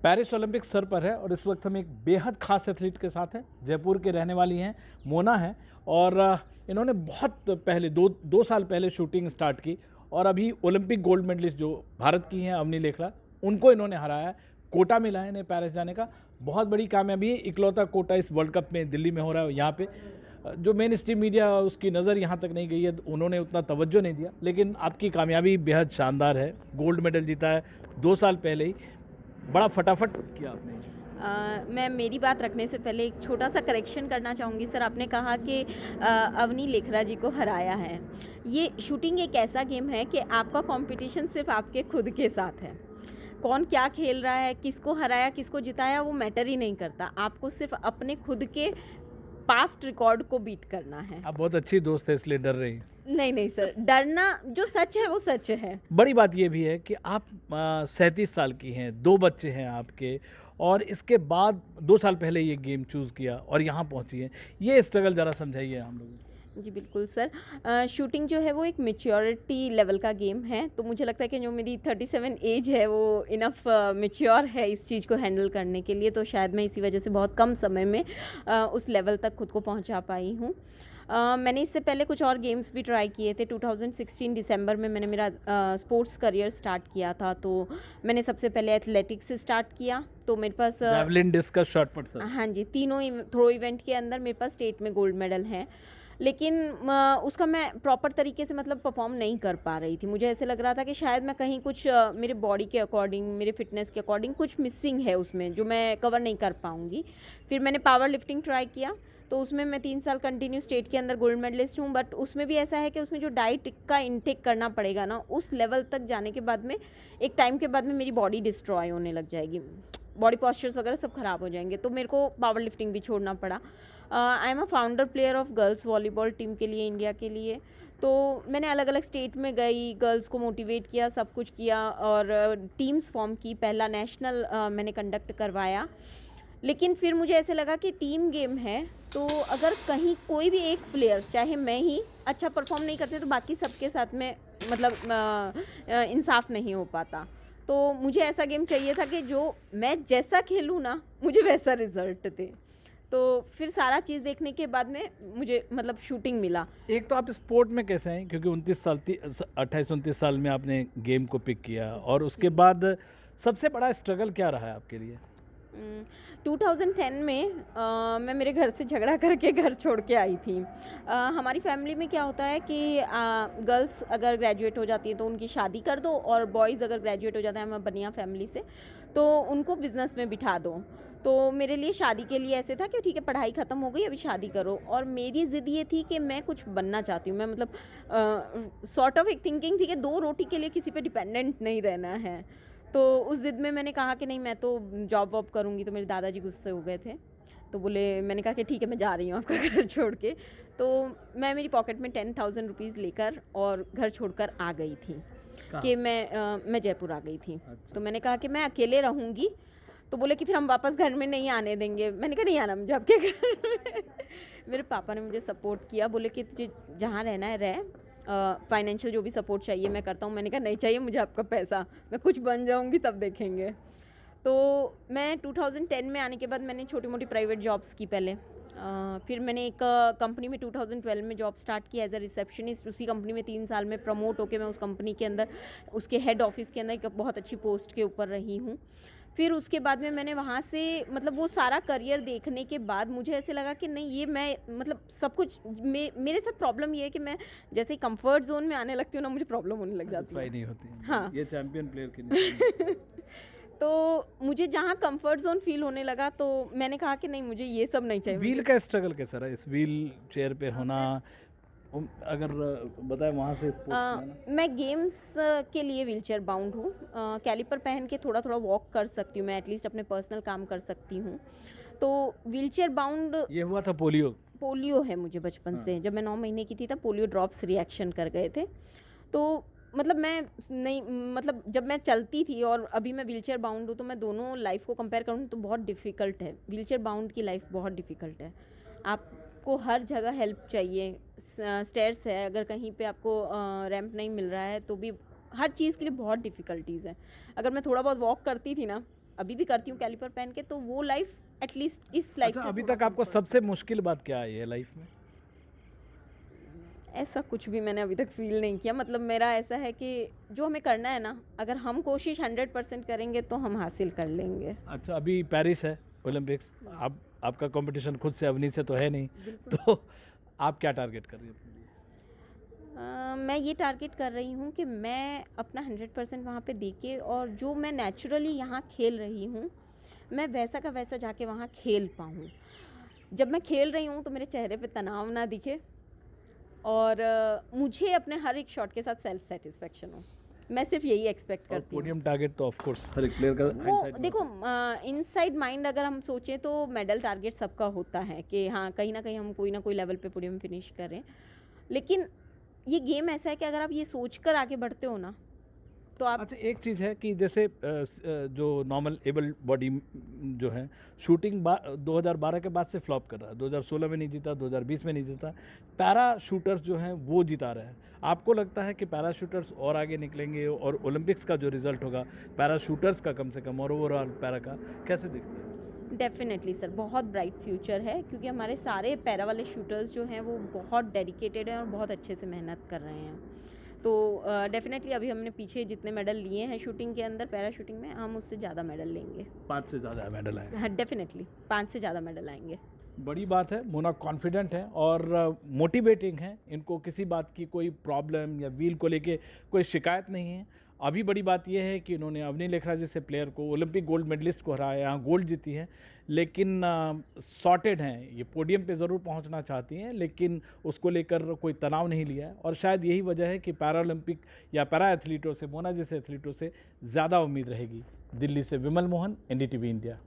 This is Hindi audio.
पेरिस ओलंपिक सर पर है और इस वक्त हम एक बेहद खास एथलीट के साथ हैं। जयपुर के रहने वाली हैं, मोना हैं। और इन्होंने बहुत पहले दो साल पहले शूटिंग स्टार्ट की और अभी ओलंपिक गोल्ड मेडलिस्ट जो भारत की हैं अवनी लेखरा, उनको इन्होंने हराया। कोटा मिला है इन्हें पेरिस जाने का, बहुत बड़ी कामयाबी है। इकलौता कोटा इस वर्ल्ड कप में दिल्ली में हो रहा है। यहाँ पे जो मेन स्ट्रीम मीडिया उसकी नज़र यहाँ तक नहीं गई है, उन्होंने उतना तवज्जो नहीं दिया, लेकिन आपकी कामयाबी बेहद शानदार है। गोल्ड मेडल जीता है 2 साल पहले ही, बड़ा फटाफट किया आपने। मैं मेरी बात रखने से पहले एक छोटा सा करेक्शन करना चाहूँगी सर। आपने कहा कि अवनी लेखरा जी को हराया है। ये शूटिंग एक ऐसा गेम है कि आपका कंपटीशन सिर्फ आपके खुद के साथ है। कौन क्या खेल रहा है, किसको हराया, किसको जिताया, वो मैटर ही नहीं करता। आपको सिर्फ अपने खुद के पास्ट रिकॉर्ड को बीट करना है। आप बहुत अच्छी दोस्त है इसलिए डर रही हैं। नहीं नहीं सर, डरना जो सच है वो सच है। बड़ी बात ये भी है कि आप 37 साल की हैं, 2 बच्चे हैं आपके, और इसके बाद 2 साल पहले ये गेम चूज़ किया और यहाँ पहुँची हैं। ये स्ट्रगल ज़रा समझाइए हम लोगों को। जी बिल्कुल सर। शूटिंग जो है वो एक मैच्योरिटी लेवल का गेम है, तो मुझे लगता है कि जो मेरी 37 एज है वो इनफ मैच्योर है इस चीज़ को हैंडल करने के लिए। तो शायद मैं इसी वजह से बहुत कम समय में उस लेवल तक खुद को पहुंचा पाई हूँ। मैंने इससे पहले कुछ और गेम्स भी ट्राई किए थे। 2016 दिसंबर में मैंने मेरा स्पोर्ट्स करियर स्टार्ट किया था। तो मैंने सबसे पहले एथलेटिक्स से स्टार्ट किया। तो मेरे पास javelin, discus, shot put sir. हाँ जी, तीनों थ्रो इवेंट के अंदर मेरे पास स्टेट में गोल्ड मेडल है, लेकिन उसका मैं प्रॉपर तरीके से मतलब परफॉर्म नहीं कर पा रही थी। मुझे ऐसे लग रहा था कि शायद मैं कहीं कुछ मेरे बॉडी के अकॉर्डिंग, मेरे फिटनेस के अकॉर्डिंग कुछ मिसिंग है उसमें, जो मैं कवर नहीं कर पाऊँगी। फिर मैंने पावर लिफ्टिंग ट्राई किया, तो उसमें मैं 3 साल कंटिन्यू स्टेट के अंदर गोल्ड मेडलिस्ट हूँ। बट उसमें भी ऐसा है कि उसमें जो डाइट का इनटेक करना पड़ेगा ना, उस लेवल तक जाने के बाद में एक टाइम के बाद में मेरी बॉडी डिस्ट्रॉय होने लग जाएगी, बॉडी पॉस्चर्स वगैरह सब खराब हो जाएंगे। तो मेरे को पावर लिफ्टिंग भी छोड़ना पड़ा। I am a founder player of girls volleyball team के लिए, इंडिया के लिए। तो मैंने अलग अलग स्टेट में गई, गर्ल्स को मोटिवेट किया, सब कुछ किया और टीम्स फॉर्म की। पहला नेशनल मैंने कंडक्ट करवाया। लेकिन फिर मुझे ऐसे लगा कि टीम गेम है, तो अगर कहीं कोई भी एक प्लेयर, चाहे मैं ही, अच्छा परफॉर्म नहीं करते तो बाकी सबके साथ में मतलब इंसाफ नहीं हो पाता। तो मुझे ऐसा गेम चाहिए था कि जो मैं जैसा खेलूँ ना, मुझे वैसा रिजल्ट दे। तो फिर सारा चीज़ देखने के बाद में मुझे मतलब शूटिंग मिला। एक तो आप स्पोर्ट में कैसे हैं, क्योंकि 28-29 साल में आपने गेम को पिक किया, और उसके बाद सबसे बड़ा स्ट्रगल क्या रहा है आपके लिए? 2010 में मैं मेरे घर से झगड़ा करके घर छोड़ के आई थी। हमारी फैमिली में क्या होता है कि गर्ल्स अगर ग्रेजुएट हो जाती है तो उनकी शादी कर दो, और बॉयज़ अगर ग्रेजुएट हो जाते हैं, मैं बनिया फैमिली से, तो उनको बिज़नेस में बिठा दो। तो मेरे लिए शादी के लिए ऐसे था कि ठीक है, पढ़ाई ख़त्म हो गई, अभी शादी करो। और मेरी ज़िद ये थी कि मैं कुछ बनना चाहती हूँ। मैं मतलब सॉर्ट ऑफ एक थिंकिंग थी कि 2 रोटी के लिए किसी पे डिपेंडेंट नहीं रहना है। तो उस ज़िद में मैंने कहा कि नहीं, मैं तो जॉब वॉब करूँगी। तो मेरे दादाजी गुस्से हो गए थे, तो बोले, मैंने कहा कि ठीक है, मैं जा रही हूँ आपका घर छोड़ के। तो मैं मेरी पॉकेट में 10,000 रुपीज़ लेकर और घर छोड़कर आ गई थी कि मैं जयपुर आ गई थी। अच्छा। तो मैंने कहा कि मैं अकेले रहूँगी। तो बोले कि फिर हम वापस घर में नहीं आने देंगे। मैंने कहा नहीं आना मुझे आपके घर में। मेरे पापा ने मुझे सपोर्ट किया, बोले कि तुझे जहाँ रहना है रह, फाइनेंशियल जो भी सपोर्ट चाहिए मैं करता हूँ। मैंने कहा नहीं चाहिए मुझे आपका पैसा, मैं कुछ बन जाऊँगी तब देखेंगे। तो मैं 2010 में आने के बाद मैंने छोटी मोटी प्राइवेट जॉब्स की पहले। फिर मैंने एक कंपनी में 2012 में जॉब स्टार्ट की एज अ रिसेप्शनिस्ट। उसी कंपनी में 3 साल में प्रमोट होकर मैं उस कंपनी के अंदर, उसके हेड ऑफिस के अंदर एक बहुत अच्छी पोस्ट के ऊपर रही हूँ। फिर उसके बाद में मैंने वहाँ से मतलब वो सारा करियर देखने के बाद मुझे ऐसे लगा कि नहीं, ये मैं मतलब सब कुछ मेरे साथ प्रॉब्लम ये है कि मैं जैसे ही कंफर्ट जोन में आने लगती हूँ ना, मुझे प्रॉब्लम होने लग जाती है। नहीं होती है। हाँ। ये चैंपियन प्लेयर की निशानी। तो मुझे जहाँ कंफर्ट जोन फील होने लगा, तो मैंने कहा कि नहीं, मुझे ये सब नहीं चाहिए। व्हील का स्ट्रगल कैसा रहा, इस व्हील चेयर पे होना? अगर बताएं वहाँ से स्पोर्ट्स में मैं गेम्स के लिए व्हीलचेयर बाउंड हूँ। कैलिपर पहन के थोड़ा थोड़ा वॉक कर सकती हूँ, मैं एटलीस्ट अपने पर्सनल काम कर सकती हूँ। तो व्हीलचेयर बाउंड ये हुआ था पोलियो। पोलियो है मुझे बचपन से। जब मैं 9 महीने की थी तब पोलियो ड्रॉप्स रिएक्शन कर गए थे। तो मतलब मैं नहीं, मतलब जब मैं चलती थी और अभी मैं व्हीलचेयर बाउंड हूँ, तो मैं दोनों लाइफ को कंपेयर करूँ तो बहुत डिफ़िकल्ट है। व्हीलचेयर बाउंड की लाइफ बहुत डिफ़िकल्ट है। आपको हर जगह हेल्प चाहिए। स्टेयर्स है, अगर कहीं पे आपको रैंप नहीं मिल रहा है तो भी हर चीज़ के लिए बहुत डिफ़िकल्टीज़ है। अगर मैं थोड़ा बहुत वॉक करती थी ना, अभी भी करती हूँ कैलिपर पहन के, तो वो लाइफ एटलीस्ट इस लाइफ अच्छा, से अभी थोड़ा तक आपको comfort- सबसे मुश्किल बात क्या आई है लाइफ में? ऐसा कुछ भी मैंने अभी तक फील नहीं किया। मतलब मेरा ऐसा है कि जो हमें करना है ना, अगर हम कोशिश 100% करेंगे तो हम हासिल कर लेंगे। अच्छा, अभी पेरिस है ओलंपिक्स, आपका कंपटीशन खुद से अवनी से तो है नहीं, बिल्कुल। तो आप क्या टारगेट कर रही हैं अपने लिए? मैं ये टारगेट कर रही हूँ कि मैं अपना 100% वहाँ पे दे के, और जो मैं नेचुरली यहाँ खेल रही हूँ, मैं वैसा का वैसा जाके वहाँ खेल पाऊँ। जब मैं खेल रही हूँ तो मेरे चेहरे पे तनाव ना दिखे, और मुझे अपने हर एक शॉट के साथ सेल्फ सेटिस्फेक्शन हो। मैं सिर्फ यही एक्सपेक्ट और करती हूँ। पोडियम टारगेट तो ऑफ कोर्स हर एक प्लेयर का वो hindsight में देखो, होता है। इनसाइड माइंड अगर हम सोचें तो मेडल टारगेट सबका होता है कि हाँ, कहीं ना कहीं हम कोई ना कोई लेवल पे पोडियम फिनिश करें। लेकिन ये गेम ऐसा है कि अगर आप ये सोचकर आगे बढ़ते हो ना, तो आप अच्छा, एक चीज़ है कि जैसे जो नॉर्मल एबल बॉडी जो है, शूटिंग 2012 के बाद से फ्लॉप कर रहा है, 2016 में नहीं जीता, 2020 में नहीं जीता, पैरा शूटर्स जो हैं वो जिता रहे हैं। आपको लगता है कि पैरा शूटर्स और आगे निकलेंगे और ओलंपिक्स का जो रिजल्ट होगा पैरा शूटर्स का कम से कम और ओवरऑल पैरा का कैसे दिखता है? डेफिनेटली सर, बहुत ब्राइट फ्यूचर है, क्योंकि हमारे सारे पैरा वाले शूटर्स जो हैं वो बहुत डेडिकेटेड हैं और बहुत अच्छे से मेहनत कर रहे हैं। तो डेफिनेटली अभी हमने पीछे जितने मेडल लिए हैं शूटिंग के अंदर, पैरा शूटिंग में, हम उससे ज़्यादा मेडल लेंगे। 5 से ज़्यादा मेडल आए। हाँ, डेफिनेटली 5 से ज़्यादा मेडल आएंगे। बड़ी बात है, मोना कॉन्फिडेंट है और मोटिवेटिंग है, इनको किसी बात की कोई प्रॉब्लम या व्हील को लेके कोई शिकायत नहीं है। अभी बड़ी बात यह है कि इन्होंने अवनी लेखरा जैसे प्लेयर को, ओलंपिक गोल्ड मेडलिस्ट को हराया, यहाँ गोल्ड जीती है, लेकिन सॉर्टेड हैं, ये पोडियम पे ज़रूर पहुंचना चाहती हैं, लेकिन उसको लेकर कोई तनाव नहीं लिया है। और शायद यही वजह है कि पैरा ओलंपिक या पैरा एथलीटों से, मोना जैसे एथलीटों से ज़्यादा उम्मीद रहेगी। दिल्ली से विमल मोहन, NDTV इंडिया।